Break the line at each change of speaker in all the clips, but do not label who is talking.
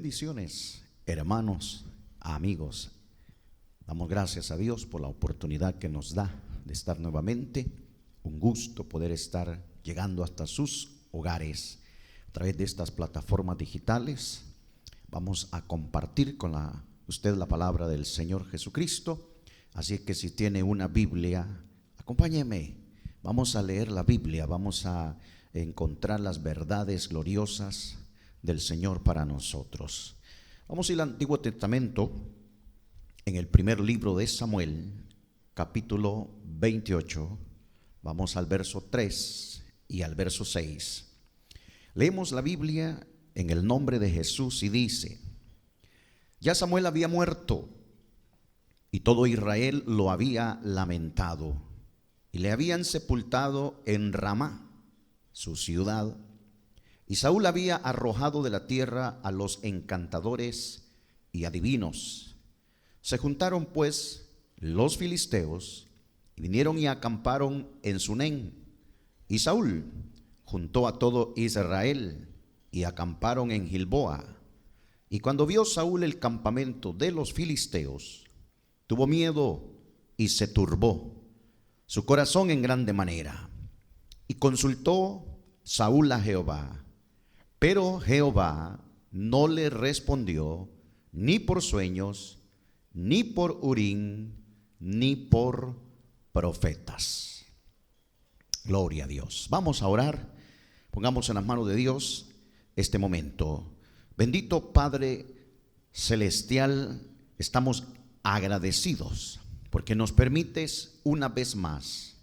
Bendiciones, hermanos, amigos. Damos gracias a Dios por la oportunidad que nos da de estar nuevamente. Un gusto poder estar llegando hasta sus hogares a través de estas plataformas digitales. Vamos a compartir con usted la palabra del Señor Jesucristo. Así que si tiene una Biblia, acompáñeme. Vamos a leer la Biblia, vamos a encontrar las verdades gloriosas del Señor para nosotros. Vamos a ir al Antiguo Testamento, en el primer libro de Samuel, capítulo 28. Vamos al verso 3 y al verso 6. Leemos la Biblia en el nombre de Jesús y dice: Ya Samuel había muerto y todo Israel lo había lamentado, y le habían sepultado en Ramá, su ciudad. Y Saúl había arrojado de la tierra a los encantadores y adivinos. Se juntaron pues los filisteos y vinieron y acamparon en Sunén. Y Saúl juntó a todo Israel y acamparon en Gilboa. Y cuando vio Saúl el campamento de los filisteos, tuvo miedo y se turbó su corazón en grande manera. Y consultó Saúl a Jehová, pero Jehová no le respondió ni por sueños, ni por Urim, ni por profetas. Gloria a Dios. Vamos a orar. Pongamos en las manos de Dios este momento. Bendito Padre Celestial, estamos agradecidos porque nos permites una vez más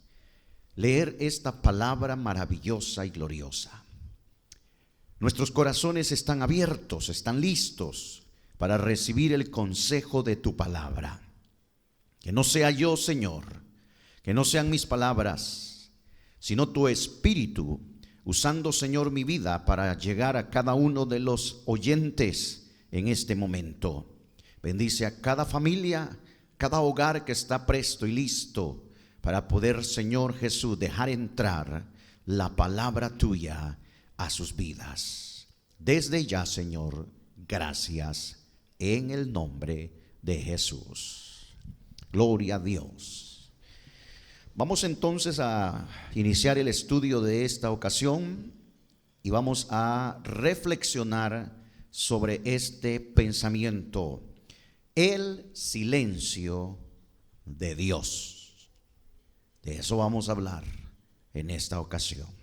leer esta palabra maravillosa y gloriosa. Nuestros corazones están abiertos, están listos para recibir el consejo de tu palabra. Que no sea yo, Señor, que no sean mis palabras, sino tu Espíritu, usando, Señor, mi vida para llegar a cada uno de los oyentes en este momento. Bendice a cada familia, cada hogar que está presto y listo para poder, Señor Jesús, dejar entrar la palabra tuya a sus vidas. Desde ya, Señor, gracias en el nombre de Jesús. Gloria a Dios. Vamos entonces a iniciar el estudio de esta ocasión y vamos a reflexionar sobre este pensamiento: el silencio de Dios. De eso vamos a hablar en esta ocasión.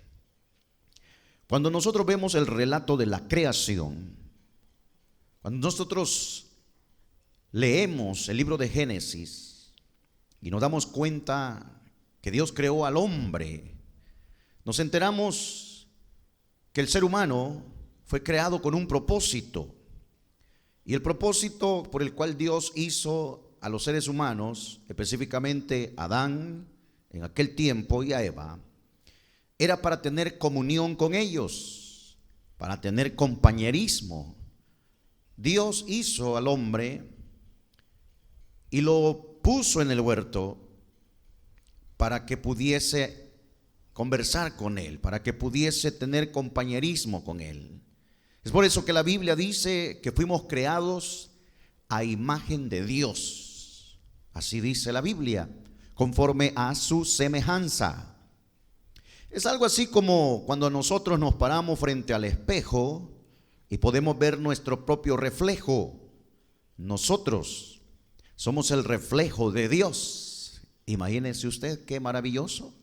Cuando nosotros vemos el relato de la creación, cuando nosotros leemos el libro de Génesis y nos damos cuenta que Dios creó al hombre, nos enteramos que el ser humano fue creado con un propósito. Y el propósito por el cual Dios hizo a los seres humanos, específicamente a Adán en aquel tiempo y a Eva, era para tener comunión con ellos, para tener compañerismo. Dios hizo al hombre y lo puso en el huerto para que pudiese conversar con él, para que pudiese tener compañerismo con él. Es por eso que la Biblia dice que fuimos creados a imagen de Dios. Así dice la Biblia, conforme a su semejanza. Es algo así como cuando nosotros nos paramos frente al espejo y podemos ver nuestro propio reflejo. Nosotros somos el reflejo de Dios. Imagínese usted qué maravilloso.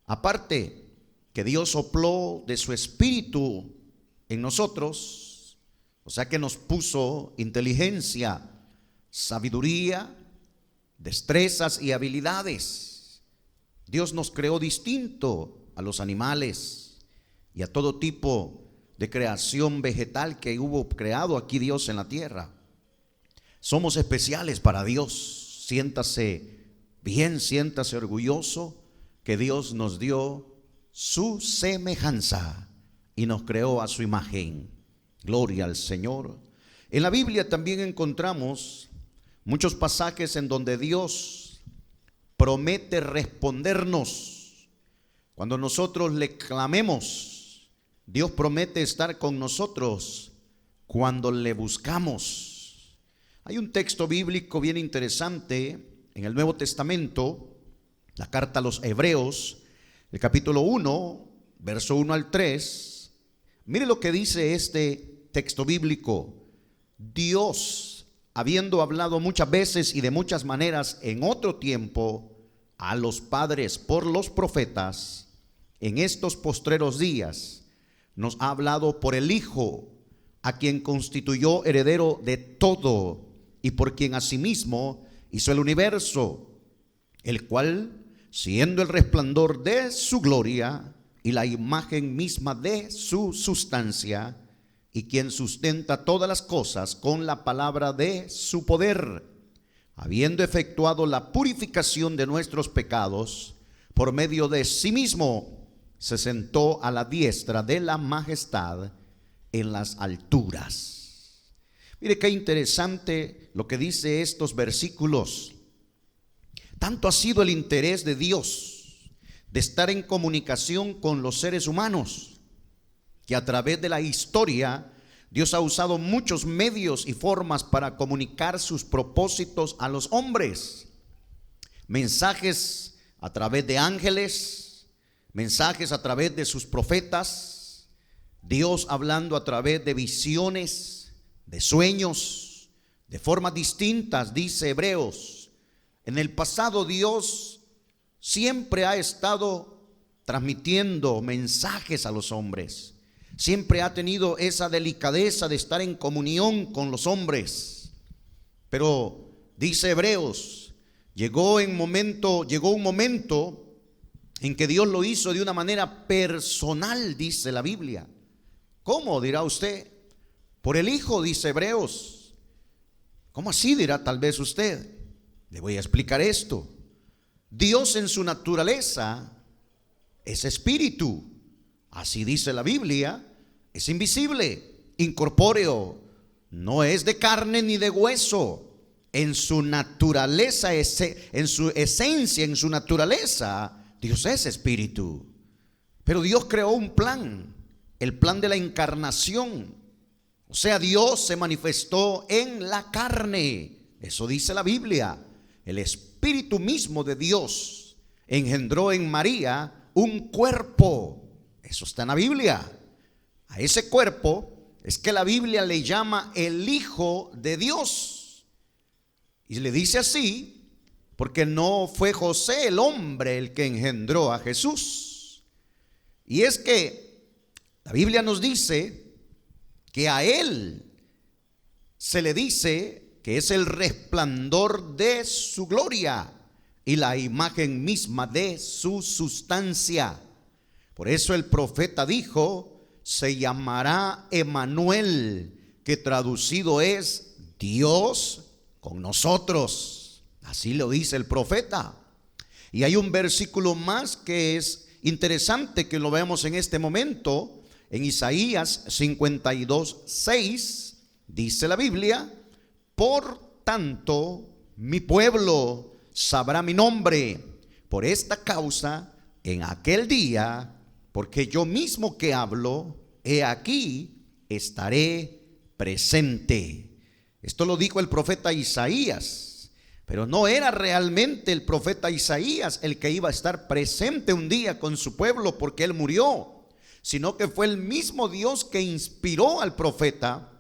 Aparte que Dios sopló de su espíritu en nosotros, o sea que nos puso inteligencia, sabiduría, destrezas y habilidades. Dios nos creó distinto a los animales y a todo tipo de creación vegetal que hubo creado aquí Dios en la tierra. Somos especiales para Dios. Siéntase bien, siéntase orgulloso que Dios nos dio su semejanza y nos creó a su imagen. Gloria al Señor. En la Biblia también encontramos muchos pasajes en donde Dios promete respondernos. Cuando nosotros le clamemos, Dios promete estar con nosotros cuando le buscamos. Hay un texto bíblico bien interesante en el Nuevo Testamento, la carta a los Hebreos, el capítulo 1, verso 1 al 3. Mire lo que dice este texto bíblico. Dios, habiendo hablado muchas veces y de muchas maneras en otro tiempo a los padres por los profetas, en estos postreros días nos ha hablado por el Hijo, a quien constituyó heredero de todo y por quien asimismo hizo el universo, el cual, siendo el resplandor de su gloria y la imagen misma de su sustancia, y quien sustenta todas las cosas con la palabra de su poder, habiendo efectuado la purificación de nuestros pecados, por medio de sí mismo, se sentó a la diestra de la majestad en las alturas. Mire qué interesante lo que dice estos versículos. Tanto ha sido el interés de Dios de estar en comunicación con los seres humanos, que a través de la historia Dios ha usado muchos medios y formas para comunicar sus propósitos a los hombres. Mensajes a través de ángeles, mensajes a través de sus profetas, Dios hablando a través de visiones, de sueños, de formas distintas, dice Hebreos. En el pasado Dios siempre ha estado transmitiendo mensajes a los hombres. Siempre ha tenido esa delicadeza de estar en comunión con los hombres. Pero dice Hebreos, llegó un momento en que Dios lo hizo de una manera personal, dice la Biblia. ¿Cómo? Dirá usted. Por el Hijo, dice Hebreos. ¿Cómo así? Dirá tal vez usted. Le voy a explicar esto. Dios en su naturaleza es espíritu. Así dice la Biblia. Es invisible, incorpóreo, no es de carne ni de hueso. En su naturaleza, en su esencia, en su naturaleza, Dios es espíritu. Pero Dios creó un plan, el plan de la encarnación. O sea, Dios se manifestó en la carne. Eso dice la Biblia. El Espíritu mismo de Dios engendró en María un cuerpo. Eso está en la Biblia. A ese cuerpo es que la Biblia le llama el Hijo de Dios. Y le dice así porque no fue José el hombre el que engendró a Jesús. Y es que la Biblia nos dice que a él se le dice que es el resplandor de su gloria y la imagen misma de su sustancia. Por eso el profeta dijo: se llamará Emmanuel, que traducido es Dios con nosotros. Así lo dice el profeta. Y hay un versículo más que es interesante que lo veamos en este momento. En Isaías 52:6 dice la Biblia: por tanto mi pueblo sabrá mi nombre. Por esta causa en aquel día, porque yo mismo que hablo, he aquí estaré presente. Esto lo dijo el profeta Isaías, pero no era realmente el profeta Isaías el que iba a estar presente un día con su pueblo porque él murió, sino que fue el mismo Dios que inspiró al profeta,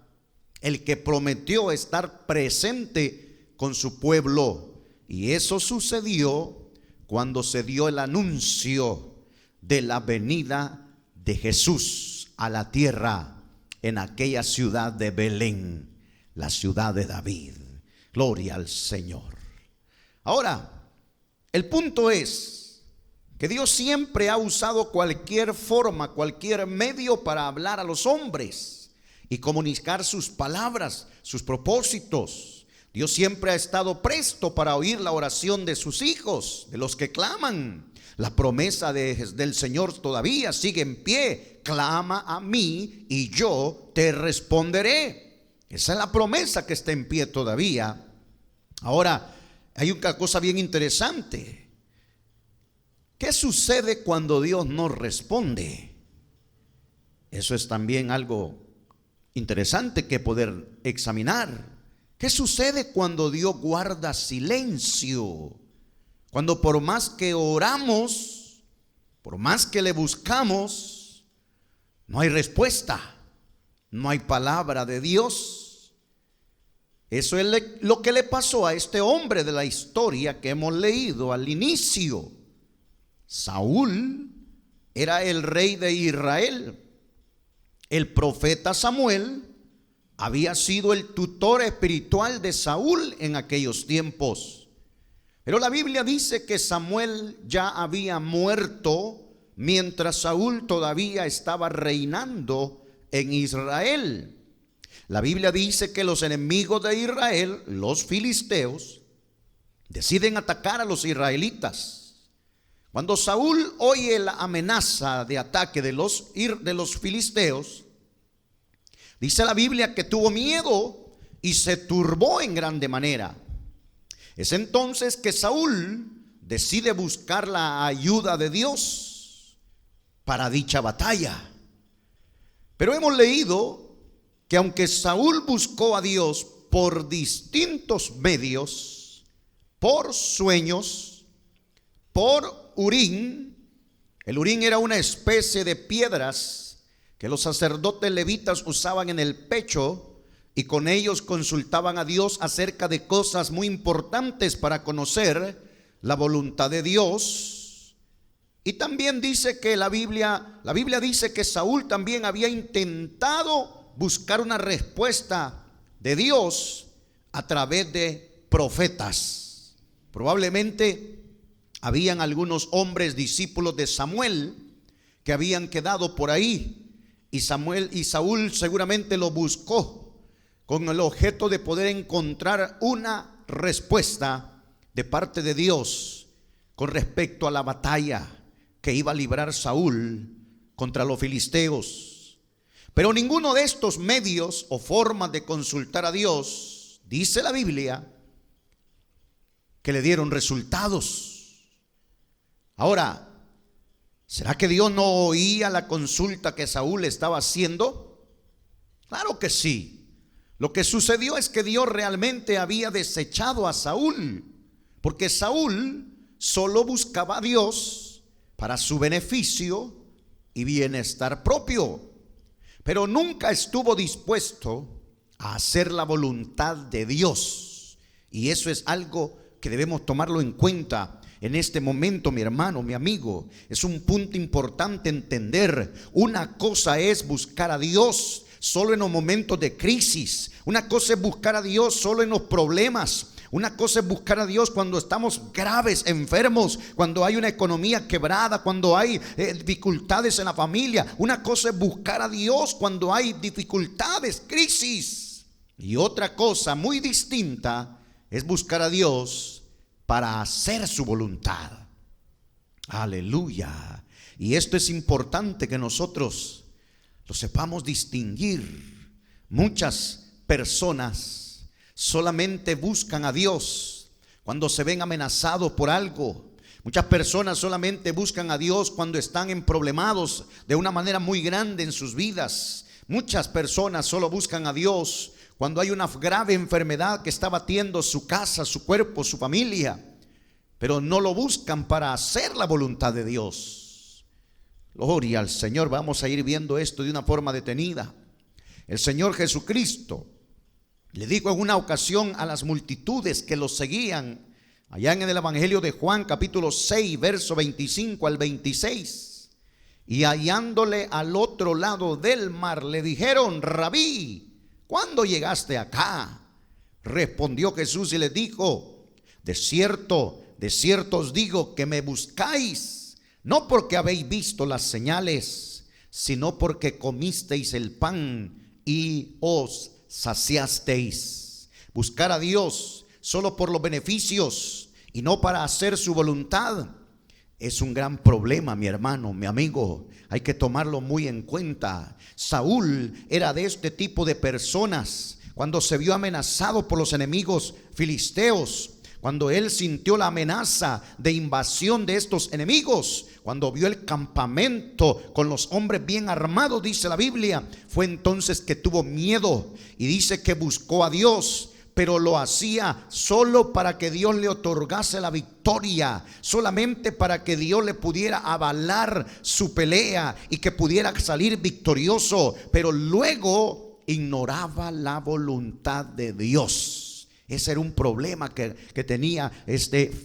el que prometió estar presente con su pueblo. Y eso sucedió cuando se dio el anuncio de la venida de Jesús a la tierra en aquella ciudad de Belén, la ciudad de David. Gloria al Señor. Ahora, el punto es que Dios siempre ha usado cualquier forma, cualquier medio para hablar a los hombres y comunicar sus palabras, sus propósitos. Dios siempre ha estado presto para oír la oración de sus hijos, de los que claman. La promesa del Señor todavía sigue en pie: clama a mí y yo te responderé. Esa es la promesa que está en pie todavía. Ahora, hay una cosa bien interesante. ¿Qué sucede cuando Dios no responde? Eso es también algo interesante que poder examinar. ¿Qué sucede cuando Dios guarda silencio? Cuando por más que oramos, por más que le buscamos, no hay respuesta, no hay palabra de Dios. Eso es lo que le pasó a este hombre de la historia que hemos leído al inicio. Saúl era el rey de Israel. El profeta Samuel había sido el tutor espiritual de Saúl en aquellos tiempos. Pero la Biblia dice que Samuel ya había muerto mientras Saúl todavía estaba reinando en Israel. La Biblia dice que los enemigos de Israel, los filisteos, deciden atacar a los israelitas. Cuando Saúl oye la amenaza de ataque de los filisteos, dice la Biblia que tuvo miedo y se turbó en grande manera. Es entonces que Saúl decide buscar la ayuda de Dios para dicha batalla. Pero hemos leído que aunque Saúl buscó a Dios por distintos medios, por sueños, por Urín. El Urín era una especie de piedras que los sacerdotes levitas usaban en el pecho, y con ellos consultaban a Dios acerca de cosas muy importantes para conocer la voluntad de Dios. Y también dice que la Biblia dice que Saúl también había intentado buscar una respuesta de Dios a través de profetas. Probablemente habían algunos hombres discípulos de Samuel que habían quedado por ahí, y Saúl seguramente lo buscó con el objeto de poder encontrar una respuesta de parte de Dios con respecto a la batalla que iba a librar Saúl contra los filisteos. Pero ninguno de estos medios o formas de consultar a Dios, dice la Biblia, que le dieron resultados. Ahora, ¿será que Dios no oía la consulta que Saúl estaba haciendo? Claro que sí. Lo que sucedió es que Dios realmente había desechado a Saúl, porque Saúl solo buscaba a Dios para su beneficio y bienestar propio, pero nunca estuvo dispuesto a hacer la voluntad de Dios. Y eso es algo que debemos tomarlo en cuenta en este momento, mi hermano, mi amigo. Es un punto importante entender. Una cosa es buscar a Dios solo en los momentos de crisis. Una cosa es buscar a Dios solo en los problemas. Una cosa es buscar a Dios cuando estamos graves, enfermos, cuando hay una economía quebrada, cuando hay dificultades en la familia. Una cosa es buscar a Dios cuando hay dificultades, crisis. Y otra cosa muy distinta es buscar a Dios para hacer su voluntad. Aleluya. Y esto es importante que nosotros lo sepamos distinguir. Muchas personas solamente buscan a Dios cuando se ven amenazados por algo. Muchas personas solamente buscan a Dios cuando están emproblemados de una manera muy grande en sus vidas. Muchas personas solo buscan a Dios cuando hay una grave enfermedad que está batiendo su casa, su cuerpo, su familia, pero no lo buscan para hacer la voluntad de Dios. Gloria al Señor. Vamos a ir viendo esto de una forma detenida. El Señor Jesucristo le dijo en una ocasión a las multitudes que lo seguían, allá en el Evangelio de Juan capítulo 6 verso 25 al 26, y hallándole al otro lado del mar le dijeron: Rabí, ¿cuándo llegaste acá? Respondió Jesús y les dijo: de cierto os digo que me buscáis, no porque habéis visto las señales, sino porque comisteis el pan y os saciasteis. Buscar a Dios solo por los beneficios y no para hacer su voluntad es un gran problema, mi hermano, mi amigo. Hay que tomarlo muy en cuenta. Saúl era de este tipo de personas. Cuando se vio amenazado por los enemigos filisteos, cuando él sintió la amenaza de invasión de estos enemigos, cuando vio el campamento con los hombres bien armados, dice la Biblia, fue entonces que tuvo miedo y dice que buscó a Dios, pero lo hacía solo para que Dios le otorgase la victoria, solamente para que Dios le pudiera avalar su pelea y que pudiera salir victorioso, pero luego ignoraba la voluntad de Dios. Ese era un problema que tenía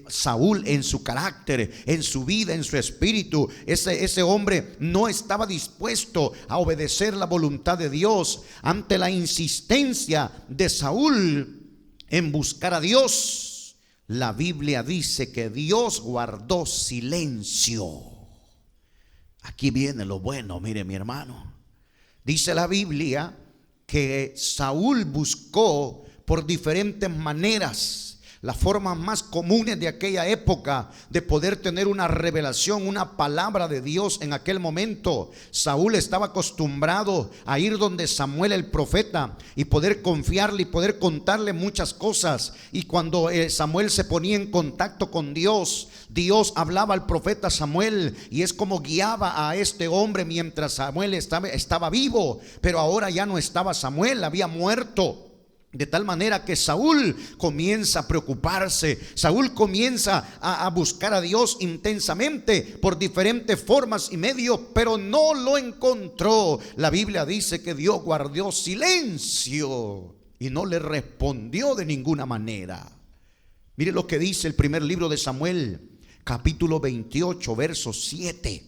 Saúl en su carácter, en su vida, en su espíritu. Ese hombre no estaba dispuesto a obedecer la voluntad de Dios. Ante la insistencia de Saúl en buscar a Dios, la Biblia dice que Dios guardó silencio. Aquí viene lo bueno, mire mi hermano. Dice la Biblia que Saúl buscó por diferentes maneras, las formas más comunes de aquella época de poder tener una revelación, una palabra de Dios en aquel momento. Saúl estaba acostumbrado a ir donde Samuel el profeta y poder confiarle y poder contarle muchas cosas. Y cuando Samuel se ponía en contacto con Dios, Dios hablaba al profeta Samuel, y es como guiaba a este hombre mientras Samuel estaba vivo. Pero ahora ya no estaba Samuel, había muerto. De tal manera que Saúl comienza a preocuparse, Saúl comienza a buscar a Dios intensamente por diferentes formas y medios, pero no lo encontró. La Biblia dice que Dios guardó silencio y no le respondió de ninguna manera. Mire lo que dice el primer libro de Samuel, capítulo 28, verso 7.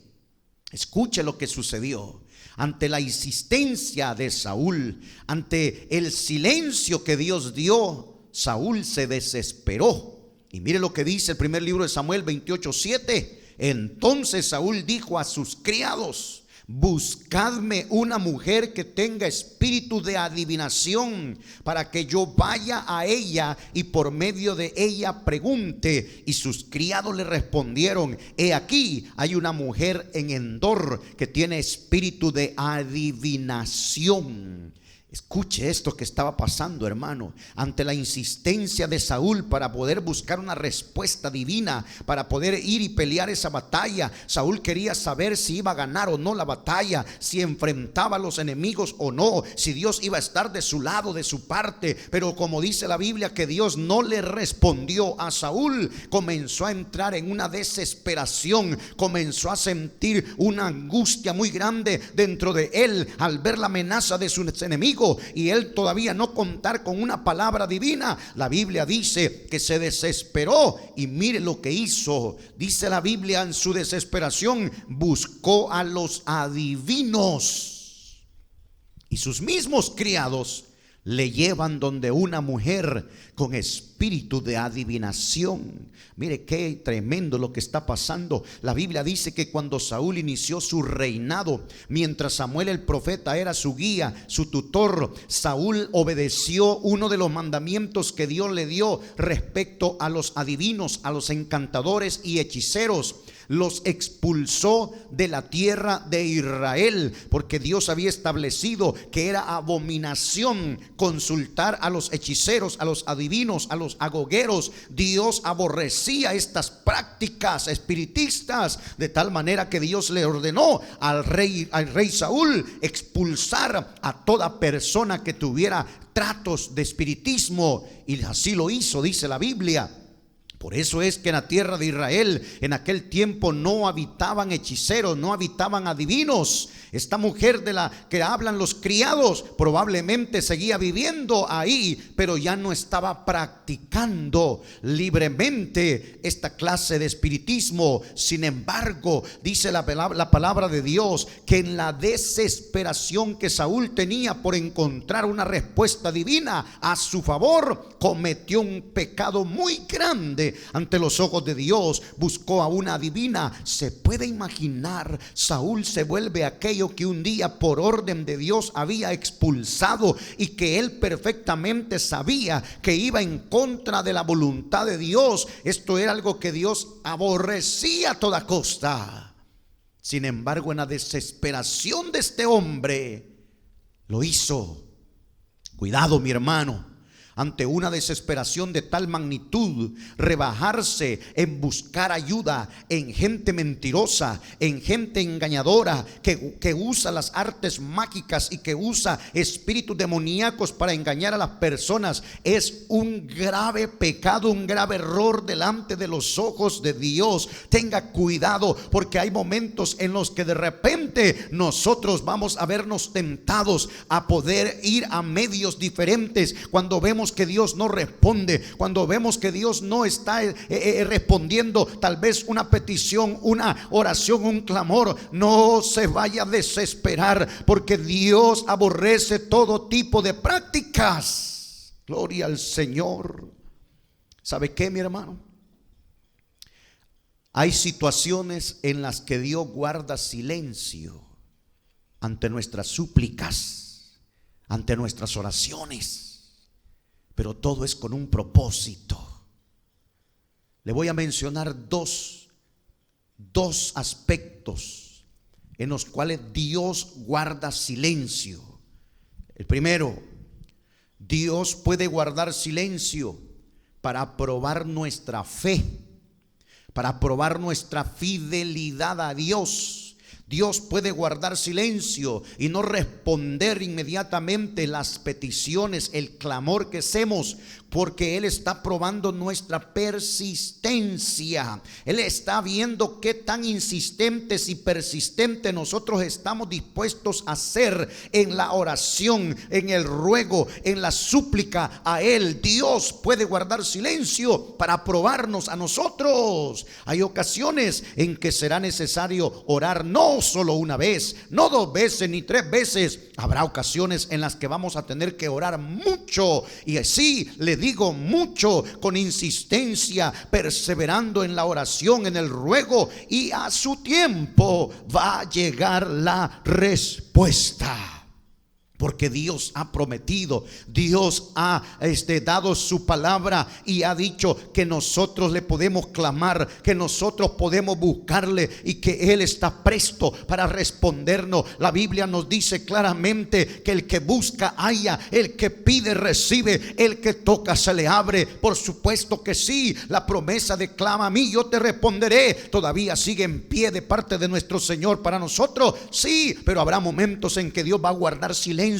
Escuche lo que sucedió. Ante la insistencia de Saúl, ante el silencio que Dios dio, Saúl se desesperó. Y mire lo que dice el primer libro de Samuel 28:7. Entonces Saúl dijo a sus criados: buscadme una mujer que tenga espíritu de adivinación, para que yo vaya a ella y por medio de ella pregunte. Y sus criados le respondieron: he aquí, hay una mujer en Endor que tiene espíritu de adivinación. Escuche esto que estaba pasando, hermano. Ante la insistencia de Saúl para poder buscar una respuesta divina, para poder ir y pelear esa batalla, Saúl quería saber si iba a ganar o no la batalla, si enfrentaba a los enemigos o no, si Dios iba a estar de su lado, de su parte. Pero como dice la Biblia que Dios no le respondió a Saúl, comenzó a entrar en una desesperación, comenzó a sentir una angustia muy grande dentro de él al ver la amenaza de sus enemigos y él todavía no contar con una palabra divina. La Biblia dice que se desesperó, y mire lo que hizo. Dice la Biblia: en su desesperación buscó a los adivinos, y sus mismos criados le llevan donde una mujer con espíritu de adivinación. Mire qué tremendo lo que está pasando. La Biblia dice que cuando Saúl inició su reinado, mientras Samuel el profeta era su guía, su tutor, Saúl obedeció uno de los mandamientos que Dios le dio respecto a los adivinos, a los encantadores y hechiceros. Los expulsó de la tierra de Israel, porque Dios había establecido que era abominación consultar a los hechiceros, a los adivinos, a los agogueros. Dios aborrecía estas prácticas espiritistas, de tal manera que Dios le ordenó al rey Saúl expulsar a toda persona que tuviera tratos de espiritismo, y así lo hizo, dice la Biblia. Por eso es que en la tierra de Israel en aquel tiempo no habitaban hechiceros, no habitaban adivinos. Esta mujer de la que hablan los criados probablemente seguía viviendo ahí, pero ya no estaba practicando libremente esta clase de espiritismo. Sin embargo, dice la palabra de Dios que en la desesperación que Saúl tenía por encontrar una respuesta divina a su favor, cometió un pecado muy grande ante los ojos de Dios. Buscó a una adivina. Se puede imaginar, Saúl se vuelve aquello que un día por orden de Dios había expulsado, y que él perfectamente sabía que iba en contra de la voluntad de Dios. Esto era algo que Dios aborrecía a toda costa. Sin embargo, en la desesperación de este hombre, lo hizo. Cuidado, mi hermano. ante una desesperación de tal magnitud, rebajarse en buscar ayuda en gente mentirosa, en gente engañadora, que usa las artes mágicas y que usa espíritus demoníacos para engañar a las personas, es un grave pecado, un grave error delante de los ojos de Dios. Tenga cuidado, porque hay momentos en los que de repente nosotros vamos a vernos tentados a poder ir a medios diferentes cuando vemos que Dios no responde, cuando vemos que Dios no está respondiendo tal vez una petición, una oración, un clamor. No se vaya a desesperar, porque Dios aborrece todo tipo de prácticas. Gloria al Señor. ¿Sabe qué, mi hermano? Hay situaciones en las que Dios guarda silencio ante nuestras súplicas, ante nuestras oraciones. Pero todo es con un propósito. Le voy a mencionar dos aspectos en los cuales Dios guarda silencio. El primero, Dios puede guardar silencio para probar nuestra fe, para probar nuestra fidelidad a Dios. Dios puede guardar silencio y no responder inmediatamente las peticiones, el clamor que hacemos, porque Él está probando nuestra persistencia. Él está viendo qué tan insistentes y persistentes nosotros estamos dispuestos a ser en la oración, en el ruego, en la súplica a Él. Dios puede guardar silencio para probarnos a nosotros. Hay ocasiones en que será necesario orar, no solo una vez, no 2 veces ni 3 veces. Habrá ocasiones en las que vamos a tener que orar mucho, y así le digo, mucho, con insistencia, perseverando en la oración, en el ruego, y a su tiempo va a llegar la respuesta. Porque Dios ha prometido, Dios ha dado su palabra y ha dicho que nosotros le podemos clamar, que nosotros podemos buscarle y que Él está presto para respondernos. La Biblia nos dice claramente que el que busca halla, el que pide recibe, el que toca se le abre. Por supuesto que sí, la promesa de clama a mí, yo te responderé, todavía sigue en pie de parte de nuestro Señor para nosotros. Sí, pero habrá momentos en que Dios va a guardar silencio.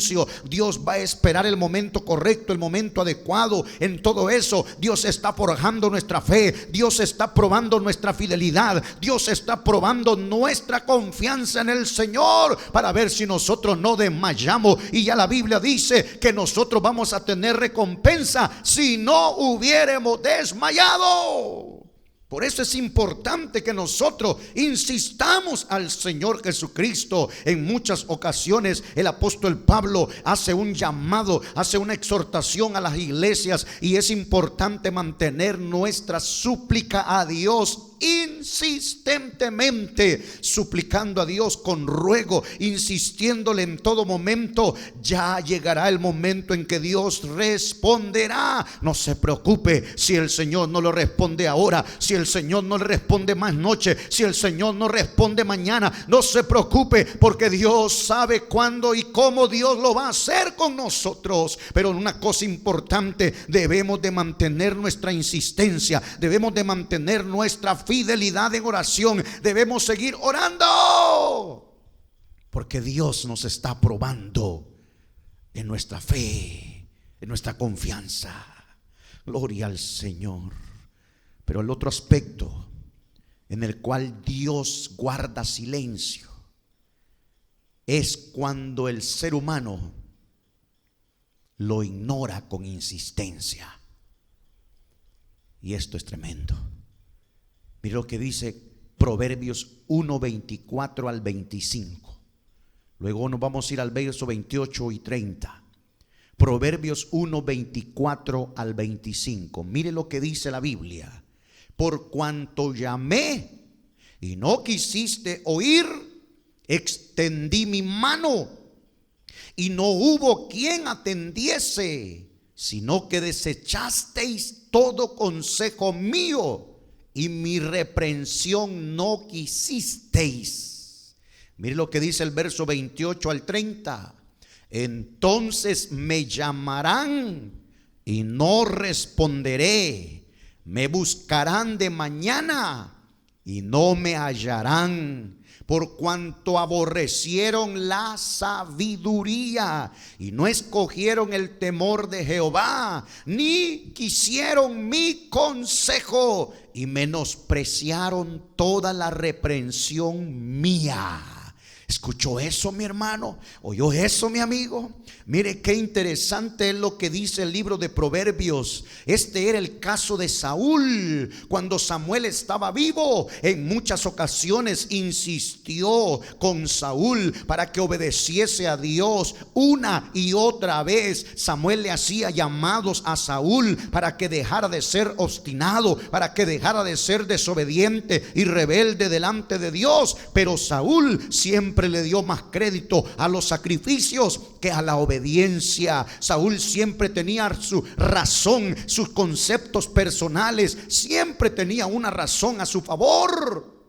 Dios va a esperar el momento correcto, el momento adecuado. En todo eso Dios está forjando nuestra fe, Dios está probando nuestra fidelidad, Dios está probando nuestra confianza en el Señor, para ver si nosotros no desmayamos. Y ya la Biblia dice que nosotros vamos a tener recompensa si no hubiéramos desmayado. Por eso es importante que nosotros insistamos al Señor Jesucristo. En muchas ocasiones el apóstol Pablo hace un llamado, hace una exhortación a las iglesias, y es importante mantener nuestra súplica a Dios insistentemente, suplicando a Dios con ruego, insistiéndole en todo momento. Ya llegará el momento en que Dios responderá. No se preocupe si el Señor no lo responde ahora, si el Señor no le responde más noche, si el Señor no responde mañana. No se preocupe, porque Dios sabe cuándo y cómo Dios lo va a hacer con nosotros. Pero una cosa importante, debemos de mantener nuestra insistencia, debemos de mantener nuestra fidelidad en oración, debemos seguir orando, porque Dios nos está probando en nuestra fe, en nuestra confianza. Gloria al Señor. Pero el otro aspecto en el cual Dios guarda silencio es cuando el ser humano lo ignora con insistencia. Y esto es tremendo. Mira lo que dice Proverbios 1:24 al 25. Luego nos vamos a ir al verso 28 y 30. Proverbios 1:24 al 25. Mire lo que dice la Biblia. Por cuanto llamé y no quisiste oír, extendí mi mano y no hubo quien atendiese, sino que desechasteis todo consejo mío y mi reprensión no quisisteis. Mire lo que dice el verso 28 al 30. Entonces me llamarán y no responderé. Me buscarán de mañana y no me hallarán, por cuanto aborrecieron la sabiduría y no escogieron el temor de Jehová, ni quisieron mi consejo y menospreciaron toda la reprensión mía. ¿Escuchó eso, mi hermano? ¿Oyó eso, mi amigo? Mire qué interesante es lo que dice el libro de Proverbios. Este era el caso de Saúl. Cuando Samuel estaba vivo, en muchas ocasiones insistió con Saúl para que obedeciese a Dios. Una y otra vez Samuel le hacía llamados a Saúl para que dejara de ser obstinado, para que dejara de ser desobediente y rebelde delante de Dios. Pero Saúl siempre le dio más crédito a los sacrificios que a la obediencia. Saúl siempre tenía su razón, sus conceptos personales, siempre tenía una razón a su favor.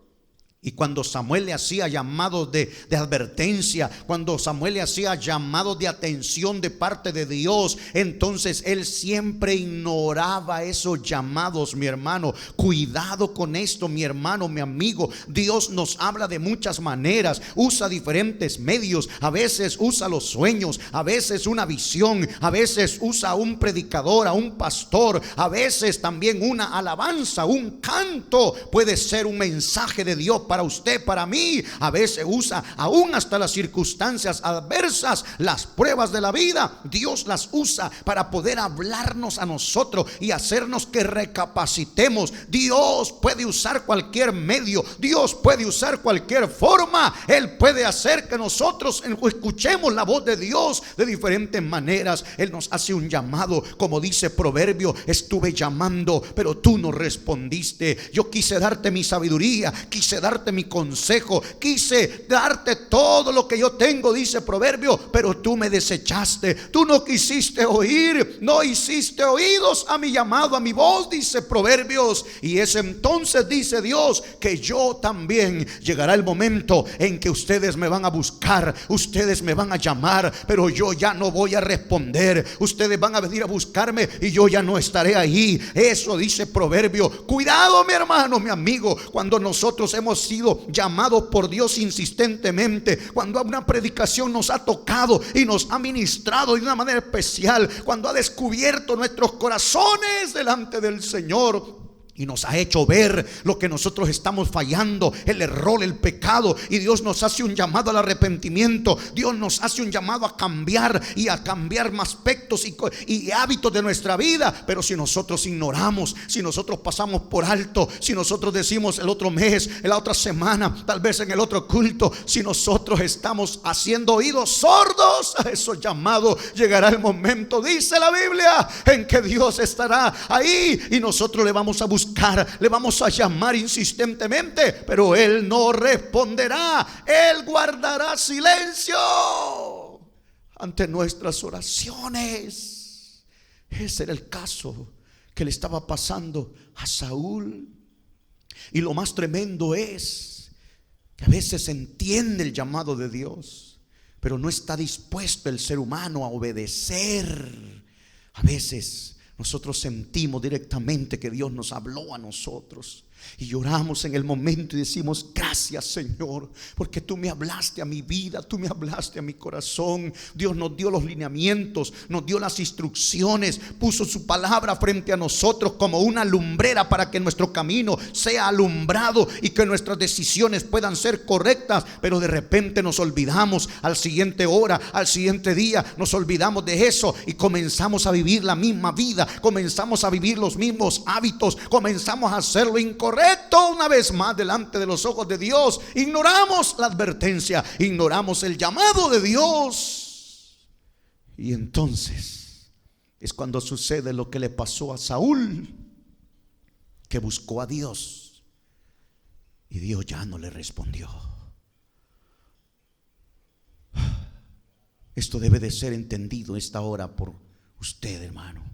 Y cuando Samuel le hacía llamados de advertencia, cuando Samuel le hacía llamados de atención de parte de Dios, entonces él siempre ignoraba esos llamados, mi hermano. Cuidado con esto, mi hermano, mi amigo. Dios nos habla de muchas maneras, usa diferentes medios. A veces usa los sueños, a veces una visión, a veces usa a un predicador, a un pastor, a veces también una alabanza, un canto. Puede ser un mensaje de Dios para usted, para mí. A veces usa aún hasta las circunstancias adversas, las pruebas de la vida. Dios las usa para poder hablarnos a nosotros y hacernos que recapacitemos. Dios puede usar cualquier medio, Dios puede usar cualquier forma. Él puede hacer que nosotros escuchemos la voz de Dios de diferentes maneras. Él nos hace un llamado, como dice Proverbio: estuve llamando, pero tú no respondiste. Yo quise darte mi sabiduría, quise darte mi consejo, quise darte todo lo que yo tengo, dice Proverbio, pero tú me desechaste. Tú no quisiste oír, no hiciste oídos a mi llamado, a mi voz, dice Proverbios. Y es entonces, dice Dios, que yo también llegará el momento en que ustedes me van a buscar, ustedes me van a llamar, pero yo ya no voy a responder. Ustedes van a venir a buscarme y yo ya no estaré ahí. Eso dice Proverbio. Cuidado, mi hermano, mi amigo, cuando nosotros hemos sido llamados por Dios insistentemente, cuando una predicación nos ha tocado y nos ha ministrado de una manera especial, cuando ha descubierto nuestros corazones delante del Señor y nos ha hecho ver lo que nosotros estamos fallando, el error, el pecado, y Dios nos hace un llamado al arrepentimiento. Dios nos hace un llamado a cambiar y a cambiar más aspectos y hábitos de nuestra vida. Pero si nosotros ignoramos, si nosotros pasamos por alto, si nosotros decimos el otro mes, en la otra semana, tal vez en el otro culto, si nosotros estamos haciendo oídos sordos a esos llamados, llegará el momento, dice la Biblia, en que Dios estará ahí y nosotros le vamos a buscar, le vamos a llamar insistentemente, pero Él no responderá. Él guardará silencio ante nuestras oraciones. Ese era el caso que le estaba pasando a Saúl. Y lo más tremendo es que a veces entiende el llamado de Dios, pero no está dispuesto el ser humano a obedecer. A veces nosotros sentimos directamente que Dios nos habló a nosotros y lloramos en el momento y decimos: gracias, Señor, porque tú me hablaste a mi vida, tú me hablaste a mi corazón. Dios nos dio los lineamientos, nos dio las instrucciones, puso su palabra frente a nosotros como una lumbrera para que nuestro camino sea alumbrado y que nuestras decisiones puedan ser correctas. Pero de repente nos olvidamos, al siguiente hora, al siguiente día, nos olvidamos de eso y comenzamos a vivir la misma vida, comenzamos a vivir los mismos hábitos, comenzamos a hacer lo incorrecto una vez más delante de los ojos de Dios. Ignoramos la advertencia, ignoramos el llamado de Dios. Y entonces es cuando sucede lo que le pasó a Saúl, que buscó a Dios y Dios ya no le respondió. Esto debe de ser entendido esta hora por usted, hermano.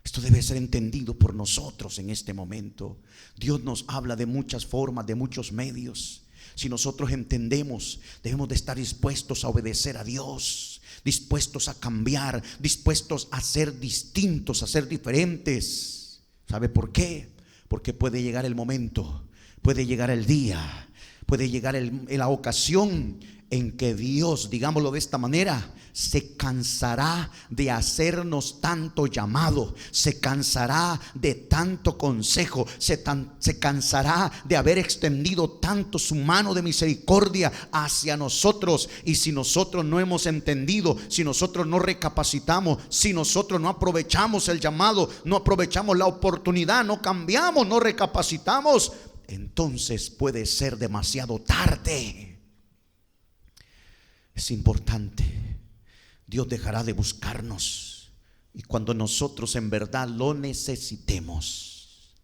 Esto debe ser entendido por nosotros en este momento. Dios nos habla de muchas formas, de muchos medios. Si nosotros entendemos, debemos de estar dispuestos a obedecer a Dios, dispuestos a cambiar, dispuestos a ser distintos, a ser diferentes. ¿Sabe por qué? Porque puede llegar el momento, puede llegar el día, puede llegar la ocasión en que Dios, digámoslo de esta manera, se cansará de hacernos tanto llamado, se cansará de tanto consejo, se cansará de haber extendido tanto su mano de misericordia hacia nosotros. Y si nosotros no hemos entendido, si nosotros no recapacitamos, si nosotros no aprovechamos el llamado, no aprovechamos la oportunidad, no cambiamos, no recapacitamos, entonces puede ser demasiado tarde. Es importante. Dios dejará de buscarnos, y cuando nosotros en verdad lo necesitemos,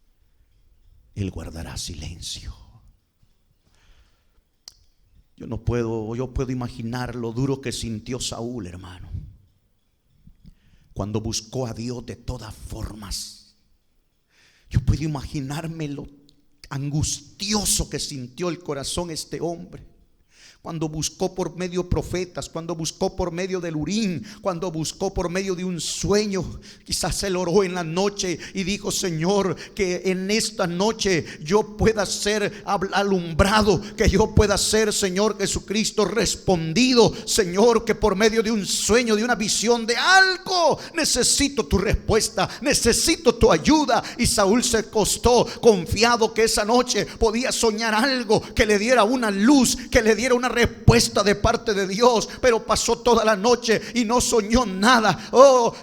Él guardará silencio. Yo puedo imaginar lo duro que sintió Saúl, hermano, cuando buscó a Dios de todas formas. Yo puedo imaginarme lo angustioso que sintió el corazón este hombre, cuando buscó por medio de profetas, cuando buscó por medio del Urim, cuando buscó por medio de un sueño. Quizás él oró en la noche y dijo: Señor, que en esta noche yo pueda ser alumbrado, que yo pueda ser, Señor Jesucristo, respondido. Señor, que por medio de un sueño, de una visión, de algo, necesito tu respuesta, necesito tu ayuda. Y Saúl se acostó confiado que esa noche podía soñar algo que le diera una luz, que le diera una respuesta de parte de Dios. Pero pasó toda la noche y no soñó nada.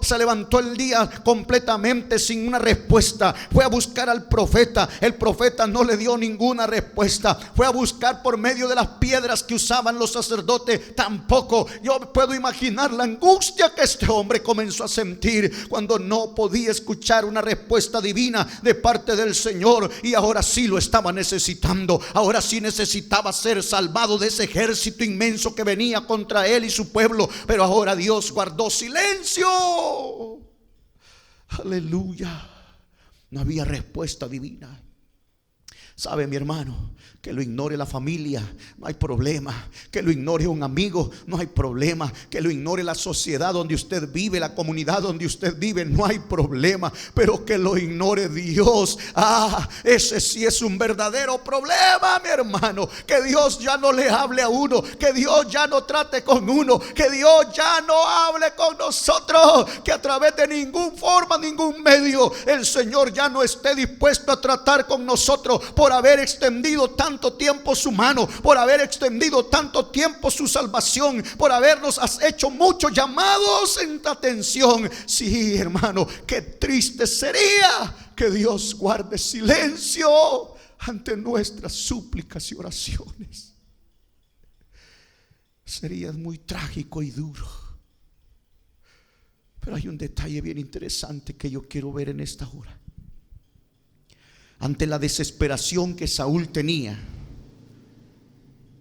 Se levantó el día completamente sin una respuesta. Fue a buscar al profeta. El profeta no le dio ninguna respuesta. Fue a buscar por medio de las piedras que usaban los sacerdotes, tampoco. Yo puedo imaginar la angustia que este hombre comenzó a sentir cuando no podía escuchar una respuesta divina de parte del Señor. Y ahora sí lo estaba necesitando. Ahora sí necesitaba ser salvado de ese ejército inmenso que venía contra él y su pueblo. Pero ahora Dios guardó silencio. Aleluya. No había respuesta divina. ¿Sabe, mi hermano? Que lo ignore la familia, no hay problema. Que lo ignore un amigo, no hay problema. Que lo ignore la sociedad donde usted vive, la comunidad donde usted vive, no hay problema. Pero que lo ignore Dios, ese sí es un verdadero problema, mi hermano. Que Dios ya no le hable a uno, que Dios ya no trate con uno, que Dios ya no hable con nosotros, que a través de ninguna forma, ningún medio, el Señor ya no esté dispuesto a tratar con nosotros por haber extendido tanto tiempo su mano, por haber extendido tanto tiempo su salvación, por habernos hecho muchos llamados en atención. Sí, hermano, qué triste sería que Dios guarde silencio ante nuestras súplicas y oraciones. Sería muy trágico y duro. Pero hay un detalle bien interesante que yo quiero ver en esta hora. Ante la desesperación que Saúl tenía,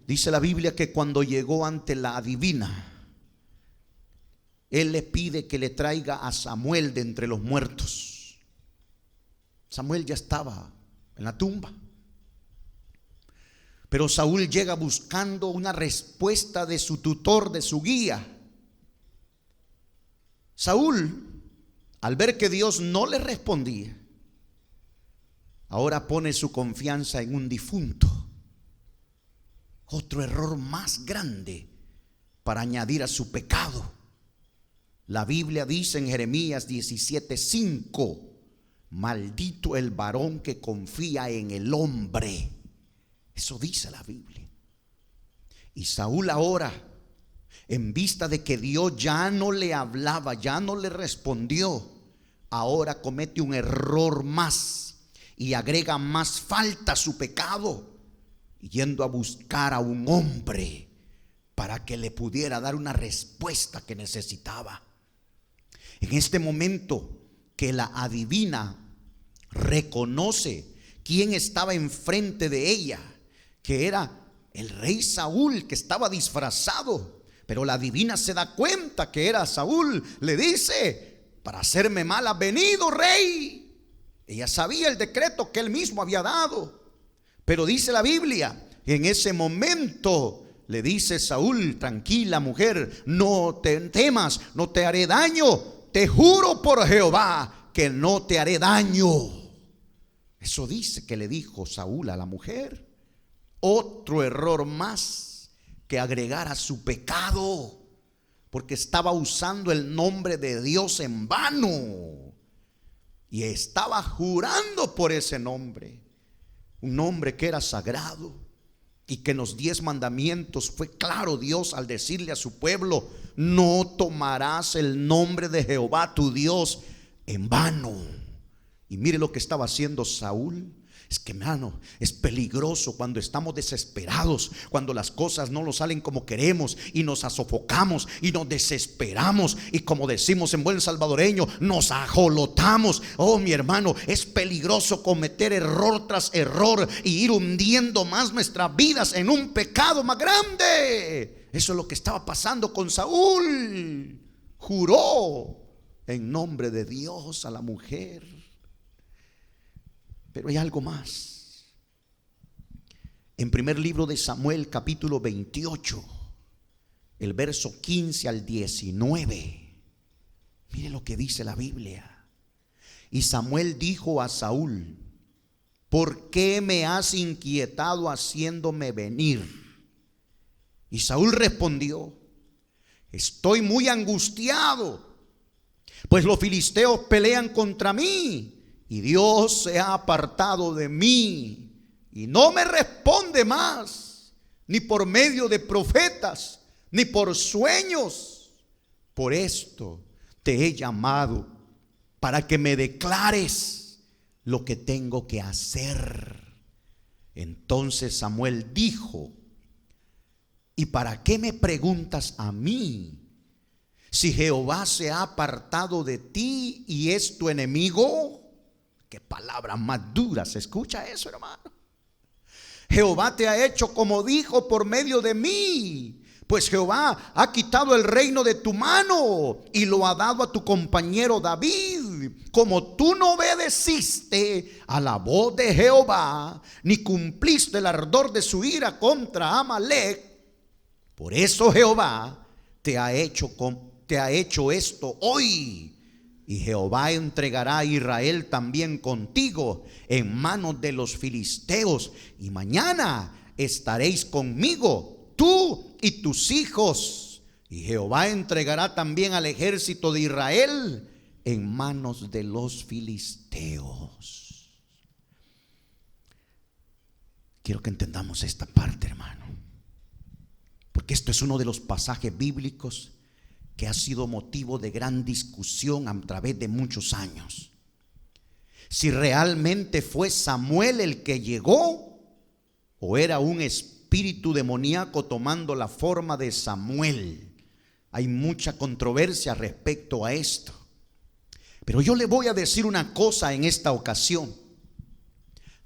dice la Biblia que cuando llegó ante la adivina, él le pide que le traiga a Samuel de entre los muertos. Samuel ya estaba en la tumba, pero Saúl llega buscando una respuesta de su tutor, de su guía. Saúl, al ver que Dios no le respondía, ahora pone su confianza en un difunto. Otro error más grande para añadir a su pecado. La Biblia dice en Jeremías 17:5: maldito el varón que confía en el hombre. Eso dice la Biblia. Y Saúl ahora, en vista de que Dios ya no le hablaba, ya no le respondió, ahora comete un error más y agrega más falta a su pecado, yendo a buscar a un hombre para que le pudiera dar una respuesta que necesitaba. En este momento que la adivina reconoce quién estaba enfrente de ella, que era el rey Saúl, que estaba disfrazado, pero la adivina se da cuenta que era Saúl. Le dice: para hacerme mal has venido, rey. Ella sabía el decreto que él mismo había dado, pero dice la Biblia: En ese momento le dice Saúl: tranquila, mujer, no te temas, no te haré daño. Te juro por Jehová que no te haré daño. Eso dice que le dijo Saúl a la mujer. Otro error más que agregar a su pecado, porque estaba usando el nombre de Dios en vano y estaba jurando por ese nombre, un nombre que era sagrado y que en los 10 mandamientos fue claro Dios al decirle a su pueblo: no tomarás el nombre de Jehová tu Dios en vano. Y mire lo que estaba haciendo Saúl. Es que, hermano, es peligroso cuando estamos desesperados, cuando las cosas no nos salen como queremos y nos sofocamos y nos desesperamos y, como decimos en buen salvadoreño, nos ajolotamos. Oh, mi hermano, es peligroso cometer error tras error y ir hundiendo más nuestras vidas en un pecado más grande. Eso es lo que estaba pasando con Saúl. Juró en nombre de Dios a la mujer. Pero hay algo más. En primer libro de Samuel, capítulo 28, el verso 15 al 19. Mire lo que dice la Biblia. Y Samuel dijo a Saúl: ¿por qué me has inquietado haciéndome venir? Y Saúl respondió: estoy muy angustiado, pues los filisteos pelean contra mí. Y Dios se ha apartado de mí y no me responde más, ni por medio de profetas, ni por sueños. Por esto te he llamado, para que me declares lo que tengo que hacer. Entonces Samuel dijo: ¿y para qué me preguntas a mí? Si Jehová se ha apartado de ti y es tu enemigo. Qué palabras más duras. ¿Escucha eso, hermano? Jehová te ha hecho como dijo por medio de mí, pues Jehová ha quitado el reino de tu mano y lo ha dado a tu compañero David. Como tú no obedeciste a la voz de Jehová, ni cumpliste el ardor de su ira contra Amalec, por eso Jehová te ha hecho esto hoy. Y Jehová entregará a Israel también contigo en manos de los filisteos. Y mañana estaréis conmigo, tú y tus hijos. Y Jehová entregará también al ejército de Israel en manos de los filisteos. Quiero que entendamos esta parte, hermano, porque esto es uno de los pasajes bíblicos que ha sido motivo de gran discusión a través de muchos años. Si realmente fue Samuel el que llegó, o era un espíritu demoníaco tomando la forma de Samuel. Hay mucha controversia respecto a esto. Pero yo le voy a decir una cosa en esta ocasión.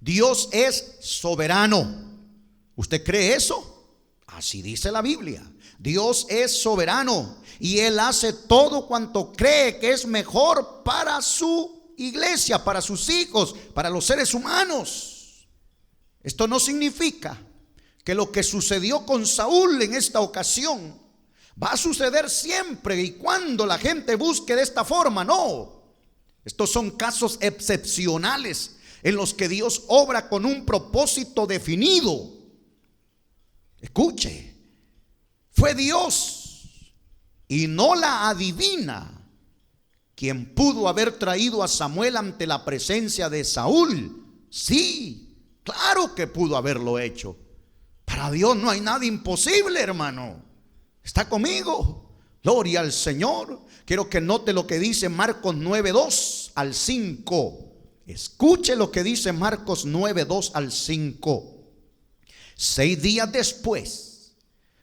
Dios es soberano. ¿Usted cree eso? Así dice la Biblia. Dios es soberano y Él hace todo cuanto cree que es mejor para su iglesia, para sus hijos, para los seres humanos. Esto no significa que lo que sucedió con Saúl en esta ocasión va a suceder siempre y cuando la gente busque de esta forma. No, estos son casos excepcionales en los que Dios obra con un propósito definido. Escuche, fue Dios y no la adivina quien pudo haber traído a Samuel ante la presencia de Saúl. Sí, claro que pudo haberlo hecho. Para Dios no hay nada imposible, hermano. ¿Está conmigo? Gloria al Señor. Quiero que note lo que dice Marcos 9:2 al 5. Escuche lo que dice Marcos 9:2 al 5. 6 días después,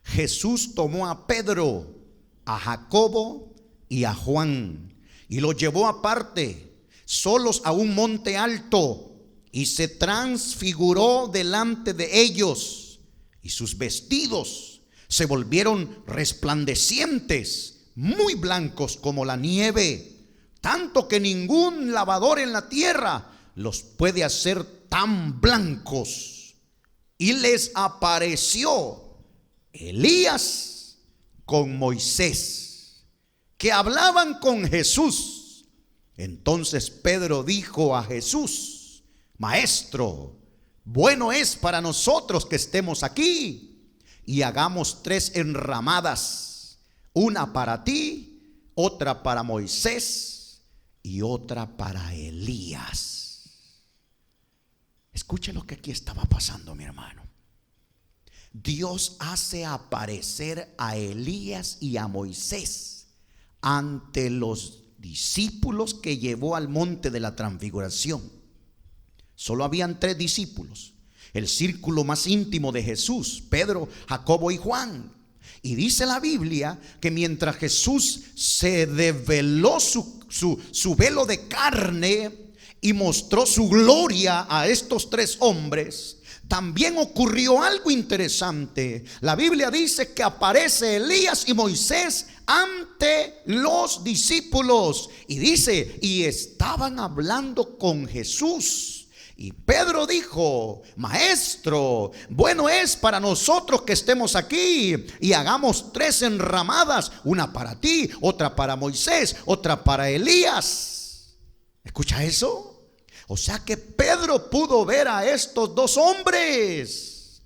Jesús tomó a Pedro, a Jacobo y a Juan y los llevó aparte, solos a un monte alto, y se transfiguró delante de ellos, y sus vestidos se volvieron resplandecientes, muy blancos como la nieve, tanto que ningún lavador en la tierra los puede hacer tan blancos. y les apareció Elías con Moisés, que hablaban con Jesús. Entonces Pedro dijo a Jesús: Maestro, bueno es para nosotros que estemos aquí y hagamos 3 enramadas, una para ti, otra para Moisés y otra para Elías. Escuche lo que aquí estaba pasando, mi hermano. Dios hace aparecer a Elías y a Moisés ante los discípulos que llevó al monte de la transfiguración. Solo habían 3 discípulos, el círculo más íntimo de Jesús: Pedro, Jacobo y Juan. Y dice la Biblia que mientras Jesús se develó su velo de carne y mostró su gloria a estos 3 hombres, también ocurrió algo interesante. La Biblia dice que aparece Elías y Moisés ante los discípulos, y dice: y estaban hablando con Jesús. Y Pedro dijo: Maestro, bueno es para nosotros que estemos aquí y hagamos 3 enramadas, una para ti, otra para Moisés, otra para Elías. ¿Escucha eso? O sea que Pedro pudo ver a estos 2 hombres.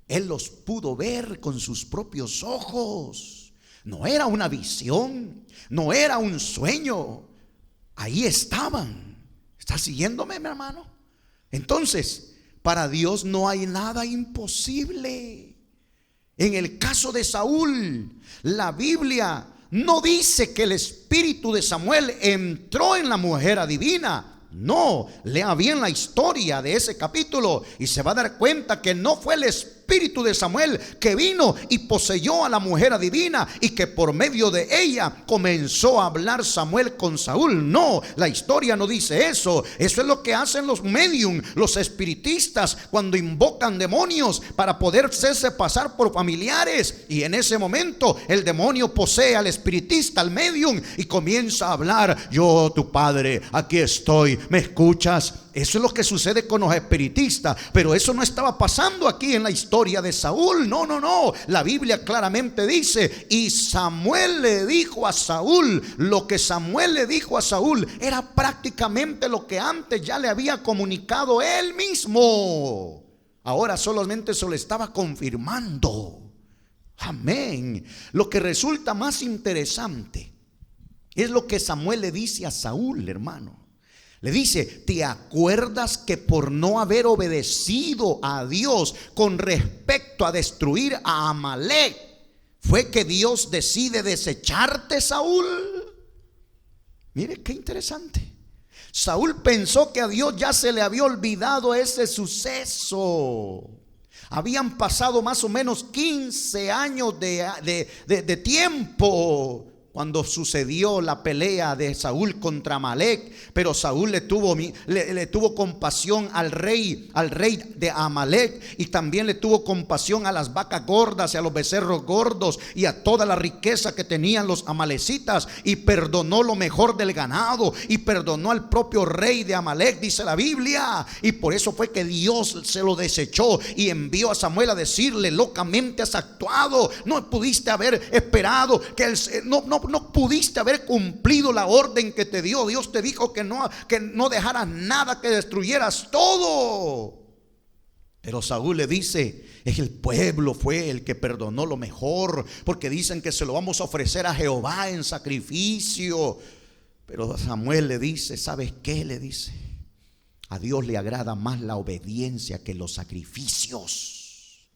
Él los pudo ver con sus propios ojos. No era una visión, no era un sueño. Ahí estaban. ¿Está siguiéndome, mi hermano? Entonces, para Dios no hay nada imposible. En el caso de Saúl, la Biblia no dice que el espíritu de Samuel entró en la mujer adivina. No, lea bien la historia de ese capítulo y se va a dar cuenta que no fue el espíritu de Samuel que vino y poseyó a la mujer adivina y que por medio de ella comenzó a hablar Samuel con Saúl. No, la historia no dice eso. Eso es lo que hacen los medium, los espiritistas, cuando invocan demonios para poder hacerse pasar por familiares, y en ese momento el demonio posee al espiritista, al medium, y comienza a hablar: yo, tu padre, aquí estoy, ¿me escuchas? Eso es lo que sucede con los espiritistas. Pero eso no estaba pasando aquí en la historia de Saúl. No, no, no. La Biblia claramente dice: y Samuel le dijo a Saúl. Lo que Samuel le dijo a Saúl era prácticamente lo que antes ya le había comunicado él mismo. Ahora solamente se lo estaba confirmando. Amén. Lo que resulta más interesante es lo que Samuel le dice a Saúl, hermano. Le dice: ¿te acuerdas que por no haber obedecido a Dios con respecto a destruir a Amalek, fue que Dios decide desecharte, Saúl? Mire qué interesante. Saúl pensó que a Dios ya se le había olvidado ese suceso. Habían pasado más o menos 15 años de tiempo cuando sucedió la pelea de Saúl contra Amalek. Pero Saúl le tuvo compasión al rey de Amalek, y también le tuvo compasión a las vacas gordas y a los becerros gordos y a toda la riqueza que tenían los amalecitas, y perdonó lo mejor del ganado y perdonó al propio rey de Amalek, dice la Biblia. Y por eso fue que Dios se lo desechó y envió a Samuel a decirle: locamente has actuado, no pudiste haber esperado no pudiste haber cumplido la orden que te dio. Dios te dijo que no dejaras nada, que destruyeras todo. Pero Saúl le dice: es el pueblo fue el que perdonó lo mejor, porque dicen que se lo vamos a ofrecer a Jehová en sacrificio. Pero Samuel le dice: ¿sabes qué? Le dice: a Dios le agrada más la obediencia que los sacrificios.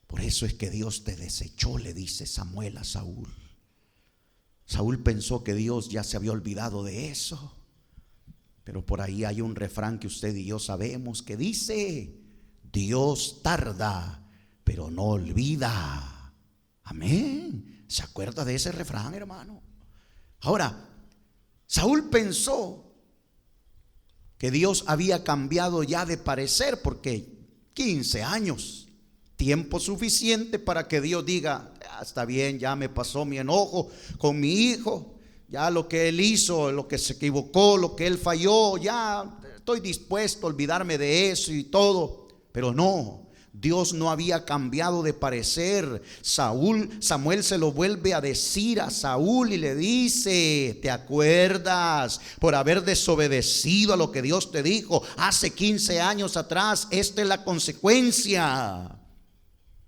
Por eso es que Dios te desechó, le dice Samuel a Saúl. Saúl pensó que Dios ya se había olvidado de eso. Pero por ahí hay un refrán que usted y yo sabemos que dice: Dios tarda, pero no olvida. Amén. ¿Se acuerda de ese refrán, hermano? Ahora, Saúl pensó que Dios había cambiado ya de parecer, porque 15 años, tiempo suficiente para que Dios diga: está bien, ya me pasó mi enojo con mi hijo, ya lo que él hizo, lo que se equivocó, lo que él falló, ya estoy dispuesto a olvidarme de eso y todo. Pero no, Dios no había cambiado de parecer. Samuel se lo vuelve a decir a Saúl y le dice: ¿te acuerdas por haber desobedecido a lo que Dios te dijo hace 15 años atrás? Esta es la consecuencia.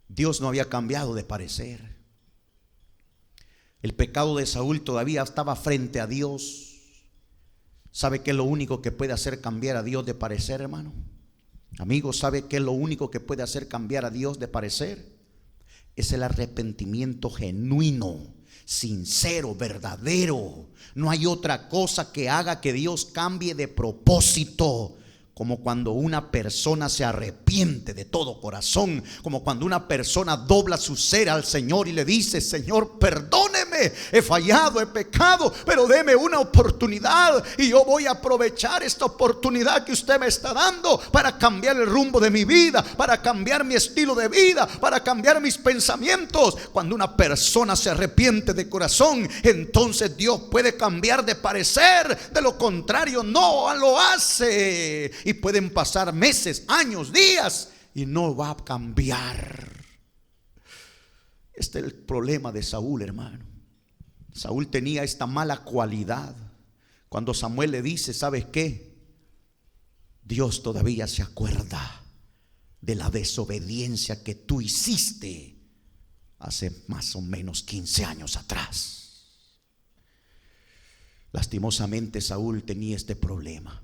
Dios no había cambiado de parecer. El pecado de Saúl todavía estaba frente a Dios. ¿Sabe qué es lo único que puede hacer cambiar a Dios de parecer, hermano? Amigo, ¿sabe qué es lo único que puede hacer cambiar a Dios de parecer? Es el arrepentimiento genuino, sincero, verdadero. No hay otra cosa que haga que Dios cambie de propósito, como cuando una persona se arrepiente de todo corazón, como cuando una persona dobla su ser al Señor y le dice: Señor, perdóneme, he fallado, he pecado, pero deme una oportunidad y yo voy a aprovechar esta oportunidad que usted me está dando para cambiar el rumbo de mi vida, para cambiar mi estilo de vida, para cambiar mis pensamientos. Cuando una persona se arrepiente de corazón, entonces Dios puede cambiar de parecer. De lo contrario, no lo hace. Y pueden pasar meses, años, días y no va a cambiar. Este es el problema de Saúl, hermano. Saúl tenía esta mala cualidad. Cuando Samuel le dice: ¿sabes qué? Dios todavía se acuerda de la desobediencia que tú hiciste hace más o menos 15 años atrás. Lastimosamente Saúl tenía este problema.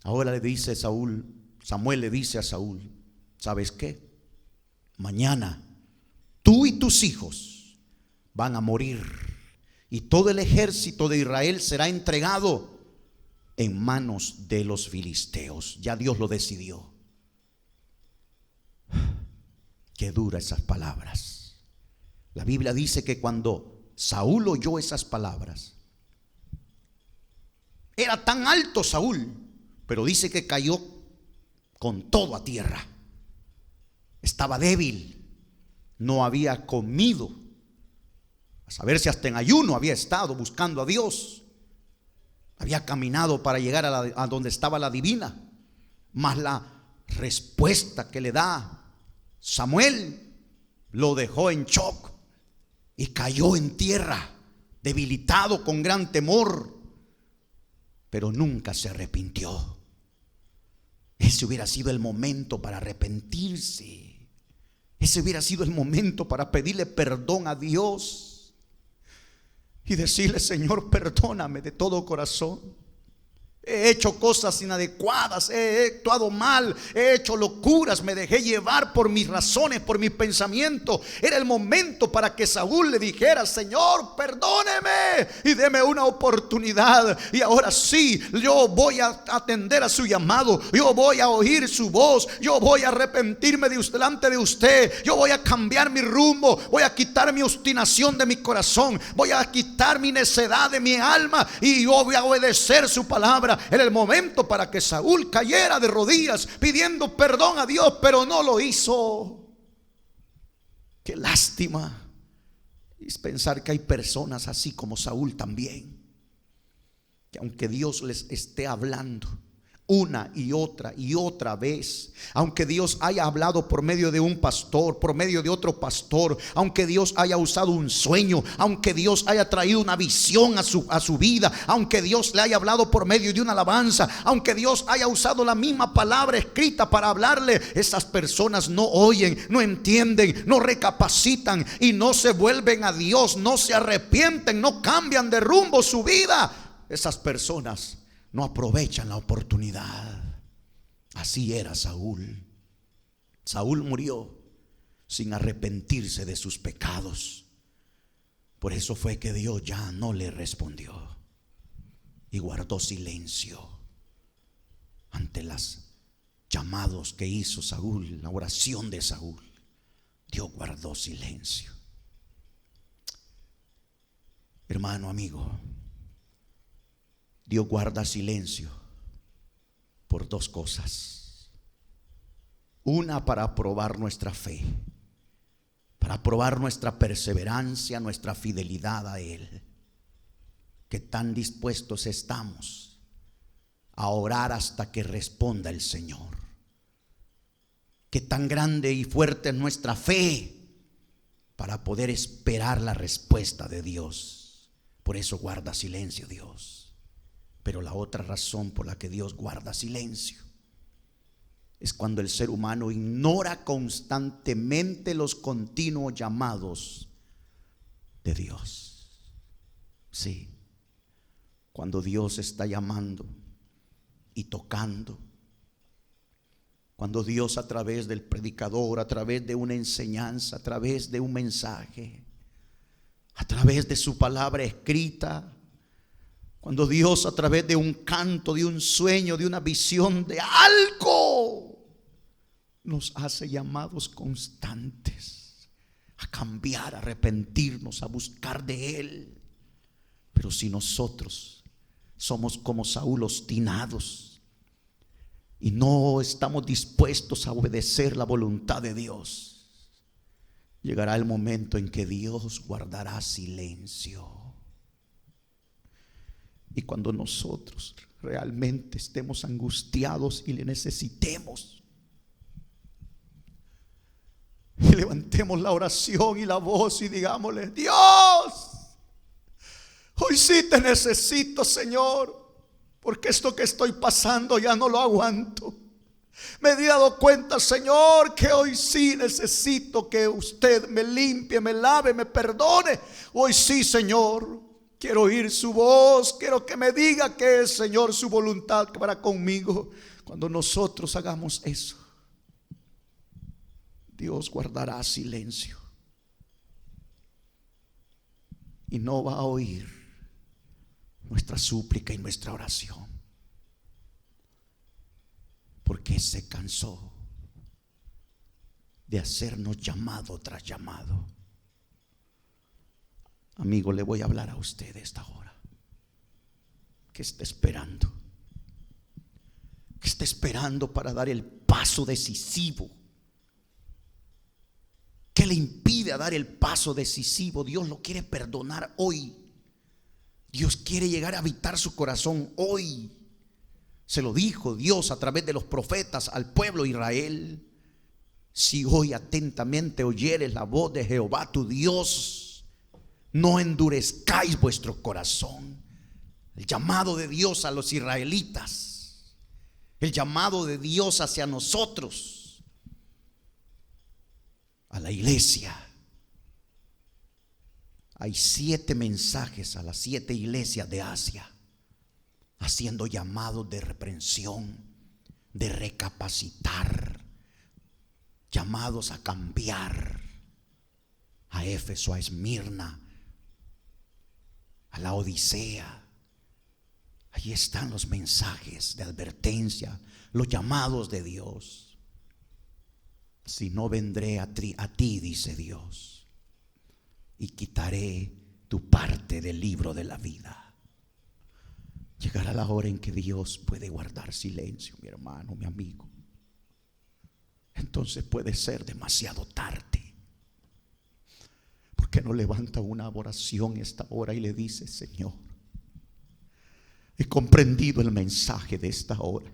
Ahora le dice Samuel le dice a Saúl: ¿sabes qué? Mañana tú y tus hijos van a morir y todo el ejército de Israel será entregado en manos de los filisteos. Ya Dios lo decidió. Qué duras esas palabras. La Biblia dice que cuando Saúl oyó esas palabras, era tan alto Saúl, pero dice que cayó con todo a tierra. Estaba débil, no había comido, a saber si hasta en ayuno había estado buscando a Dios. Había caminado para llegar a donde estaba la divina. Mas la respuesta que le da Samuel lo dejó en shock y cayó en tierra, debilitado, con gran temor. Pero nunca se arrepintió. Ese hubiera sido el momento para arrepentirse. Ese hubiera sido el momento para pedirle perdón a Dios y decirle: Señor, perdóname de todo corazón. He hecho cosas inadecuadas, he actuado mal, he hecho locuras, me dejé llevar por mis razones, por mis pensamientos. Era el momento para que Saúl le dijera: Señor, perdóneme y deme una oportunidad. Y ahora sí, yo voy a atender a su llamado, yo voy a oír su voz, yo voy a arrepentirme delante de usted, yo voy a cambiar mi rumbo, voy a quitar mi obstinación de mi corazón, voy a quitar mi necedad de mi alma y yo voy a obedecer su palabra. Era el momento para que Saúl cayera de rodillas pidiendo perdón a Dios, pero no lo hizo. Qué lástima es pensar que hay personas así como Saúl también, que aunque Dios les esté hablando una y otra vez, aunque Dios haya hablado por medio de un pastor, por medio de otro pastor, aunque Dios haya usado un sueño, aunque Dios haya traído una visión a su vida, aunque Dios le haya hablado por medio de una alabanza, aunque Dios haya usado la misma palabra escrita para hablarle, esas personas no oyen, no entienden, no recapacitan y no se vuelven a Dios, no se arrepienten, no cambian de rumbo su vida. Esas personas no aprovechan la oportunidad. Así era Saúl. Saúl murió sin arrepentirse de sus pecados. Por eso fue que Dios ya no le respondió y guardó silencio ante los llamados que hizo Saúl, la oración de Saúl. Dios guardó silencio. Hermano, amigo, Dios guarda silencio por dos cosas. Una, para probar nuestra fe, para probar nuestra perseverancia, nuestra fidelidad a Él. Que tan dispuestos estamos a orar hasta que responda el Señor. que tan grande y fuerte es nuestra fe para poder esperar la respuesta de Dios. Por eso guarda silencio Dios. Pero la otra razón por la que Dios guarda silencio es cuando el ser humano ignora constantemente los continuos llamados de Dios. Sí, cuando Dios está llamando y tocando, cuando Dios a través del predicador, a través de una enseñanza, a través de un mensaje, a través de su palabra escrita, cuando Dios a través de un canto, de un sueño, de una visión, de algo, nos hace llamados constantes a cambiar, a arrepentirnos, a buscar de Él. Pero si nosotros somos como Saúl, obstinados, y no estamos dispuestos a obedecer la voluntad de Dios, llegará el momento en que Dios guardará silencio. Y cuando nosotros realmente estemos angustiados y le necesitemos, y levantemos la oración y la voz y digámosle: Dios, hoy sí te necesito, Señor, porque esto que estoy pasando ya no lo aguanto. Me he dado cuenta, Señor, que hoy sí necesito que usted me limpie, me lave, me perdone. Hoy sí, Señor, quiero oír su voz, quiero que me diga que es, Señor, su voluntad para conmigo. Cuando nosotros hagamos eso, Dios guardará silencio y no va a oír nuestra súplica y nuestra oración, porque se cansó de hacernos llamado tras llamado. Amigo, le voy a hablar a usted esta hora. ¿Qué está esperando? ¿Qué está esperando para dar el paso decisivo? ¿Qué le impide a dar el paso decisivo? Dios lo quiere perdonar hoy. Dios quiere llegar a habitar su corazón hoy. Se lo dijo Dios a través de los profetas al pueblo de Israel: si hoy atentamente oyeres la voz de Jehová tu Dios, no endurezcáis vuestro corazón. El llamado de Dios a los israelitas, el llamado de Dios hacia nosotros, a la iglesia. Hay 7 mensajes a las 7 iglesias de Asia, haciendo llamados de reprensión, de recapacitar, llamados a cambiar. A Éfeso, a Esmirna, a la Odisea. Allí están los mensajes de advertencia, los llamados de Dios. Si no, vendré a ti, dice Dios, y quitaré tu parte del libro de la vida. Llegará la hora en que Dios puede guardar silencio, mi hermano, mi amigo. Entonces puede ser demasiado tarde. ¿Por qué no levanta una oración esta hora y le dice: Señor, he comprendido el mensaje de esta hora,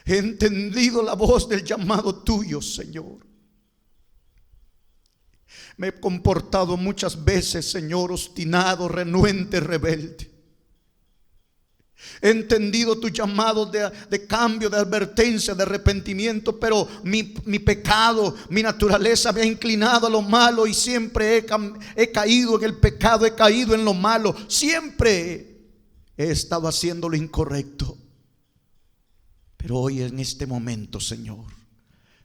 he entendido la voz del llamado tuyo, Señor. Me he comportado muchas veces, Señor, obstinado, renuente, rebelde. He entendido tu llamado de cambio, de advertencia, de arrepentimiento, pero mi pecado, mi naturaleza me ha inclinado a lo malo y siempre he caído en el pecado, he caído en lo malo. Siempre he estado haciendo lo incorrecto. Pero hoy, en este momento, Señor,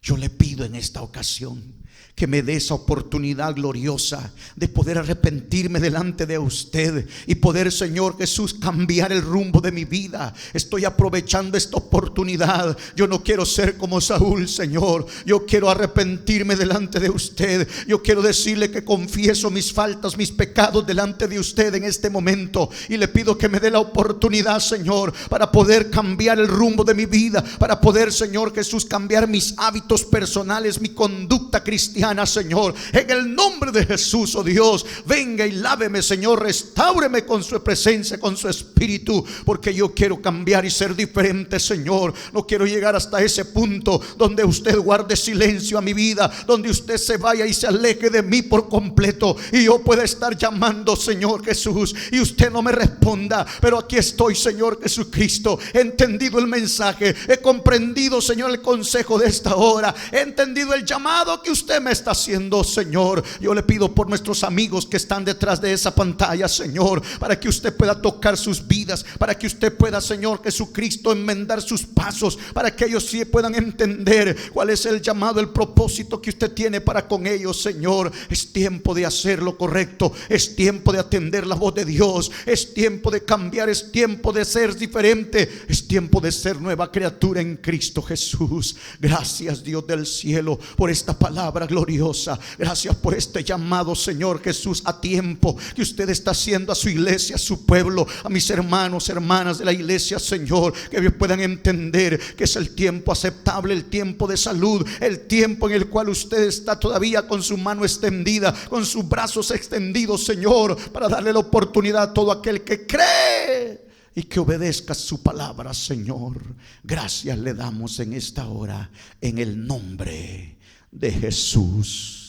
yo le pido en esta ocasión que me dé esa oportunidad gloriosa de poder arrepentirme delante de usted y poder, Señor Jesús, cambiar el rumbo de mi vida. Estoy aprovechando esta oportunidad. Yo no quiero ser como Saúl, Señor. Yo quiero arrepentirme delante de usted. Yo quiero decirle que confieso mis faltas, mis pecados delante de usted en este momento, y le pido que me dé la oportunidad, Señor, para poder cambiar el rumbo de mi vida, para poder, Señor Jesús, cambiar mis hábitos personales, mi conducta cristiana, cristiana, Señor. En el nombre de Jesús, oh Dios, venga y láveme, Señor, restáureme con su presencia, con su espíritu, porque yo quiero cambiar y ser diferente, Señor. No quiero llegar hasta ese punto donde usted guarde silencio a mi vida, donde usted se vaya y se aleje de mí por completo, y yo pueda estar llamando, Señor Jesús, y usted no me responda. Pero aquí estoy, Señor Jesucristo. He entendido el mensaje, he comprendido, Señor, el consejo de esta hora, he entendido el llamado que usted me está haciendo, Señor. Yo le pido por nuestros amigos que están detrás de esa pantalla, Señor, para que usted pueda tocar sus vidas, para que usted pueda, Señor Jesucristo, enmendar sus pasos, para que ellos sí puedan entender cuál es el llamado, el propósito que usted tiene para con ellos, Señor. Es tiempo de hacer lo correcto, es tiempo de atender la voz de Dios, es tiempo de cambiar, es tiempo de ser diferente, es tiempo de ser nueva criatura en Cristo Jesús. Gracias, Dios del cielo, por esta palabra gloriosa. Gracias por este llamado, Señor Jesús, a tiempo que usted está haciendo a su iglesia, a su pueblo, a mis hermanos, hermanas de la iglesia, Señor, que ellos puedan entender que es el tiempo aceptable, el tiempo de salud, el tiempo en el cual usted está todavía con su mano extendida, con sus brazos extendidos, Señor, para darle la oportunidad a todo aquel que cree y que obedezca su palabra, Señor. Gracias le damos en esta hora, en el nombre de Jesús.